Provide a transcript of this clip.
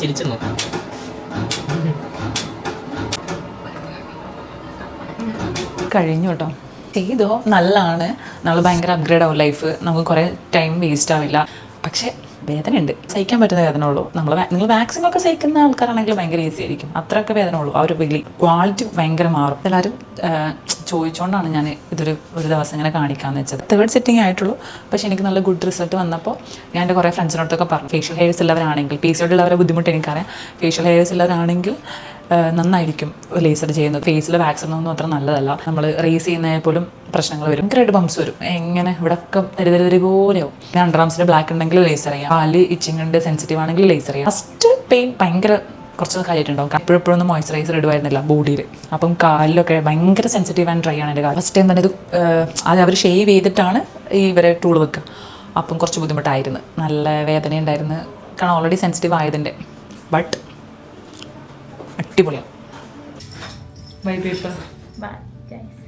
ചിരിച്ചു നോക്കാം. കഴിഞ്ഞു കേട്ടോ. ചെയ്തോ, നല്ലതാണ്. നമ്മൾ ഭയങ്കര അപ്ഗ്രേഡ് ആവും ലൈഫ്, നമുക്ക് കുറേ ടൈം വേസ്റ്റ് ആവില്ല. പക്ഷേ വേദന ഉണ്ട്, സഹിക്കാൻ പറ്റുന്ന വേദന ഉള്ളൂ. നിങ്ങൾ വാക്സിൻ ഒക്കെ സഹിക്കുന്ന ആൾക്കാരാണെങ്കിൽ ഭയങ്കര ഈസി ആയിരിക്കും. അത്രയൊക്കെ വേദന ഉള്ളൂ. ആ ഒരു വലിയ ക്വാളിറ്റി ഭയങ്കര മാറും. എല്ലാവരും ചോദിച്ചുകൊണ്ടാണ് ഞാൻ ഒരു ദിവസം ഇങ്ങനെ കാണിക്കാമെന്ന് വെച്ചത്. 3rd സിറ്റിംഗ് ആയിട്ടുള്ളൂ. പക്ഷേ എനിക്ക് നല്ല ഗുഡ് റിസൾട്ട് വന്നപ്പോൾ ഞാൻ എൻ്റെ കുറേ ഫ്രണ്ട്സിനോടൊക്കെ പറഞ്ഞു, ഫേഷ്യൽ ഹെയർസ് ഉള്ളവരാണെങ്കിൽ, PCOD ഉള്ളവരെ ബുദ്ധിമുട്ട് എനിക്കറിയാം, ഫേഷ്യൽ ഹെയർസ് ഉള്ളവരാണെങ്കിൽ നന്നായിരിക്കും ലേസർ ചെയ്യുന്നത്. ഫേസിൽ വാക്സിൻ ഒന്നും അത്ര നല്ലതല്ല. നമ്മൾ റേസ് ചെയ്യുന്നതിൽ പോലും പ്രശ്നങ്ങൾ വരും, ഭയങ്കരമായിട്ട് ബംസ് വരും. എങ്ങനെ ഇവിടെ ഒക്കെ തരി പോലെയാവും. അണ്ടർആംസിൽ ബ്ലാക്ക് ഉണ്ടെങ്കിൽ ലേസർ ചെയ്യാം, കാല് ഇച്ചിങ് ഉണ്ട്, സെൻസിറ്റീവ് ആണെങ്കിൽ ലേസർ ചെയ്യാം. ഫസ്റ്റ് പെയിൻ ഭയങ്കര കുറച്ച് കാര്യമായിട്ടുണ്ടാവും. എപ്പോഴൊന്നും മോയ്സ്ചറൈസർ ഇടുമായിരുന്നില്ല ബോഡിയിൽ. അപ്പം കാലിലൊക്കെ ഭയങ്കര സെൻസിറ്റീവ് ആൻഡ് ഡ്രൈ ആണ് എൻ്റെ കാല്. ഫസ്റ്റ് ടൈം തന്നെ ഇത് അവർ ഷേവ് ചെയ്തിട്ടാണ് ഇവരെ ടൂൾ വെക്കുക. അപ്പം കുറച്ച് ബുദ്ധിമുട്ടായിരുന്നു, നല്ല വേദന ഉണ്ടായിരുന്നു, കാരണം ഓൾറെഡി സെൻസിറ്റീവ് ആയതിൻ്റെ. ബട്ട് അടിപൊളിയാണ്. Bye people. Bye, guys.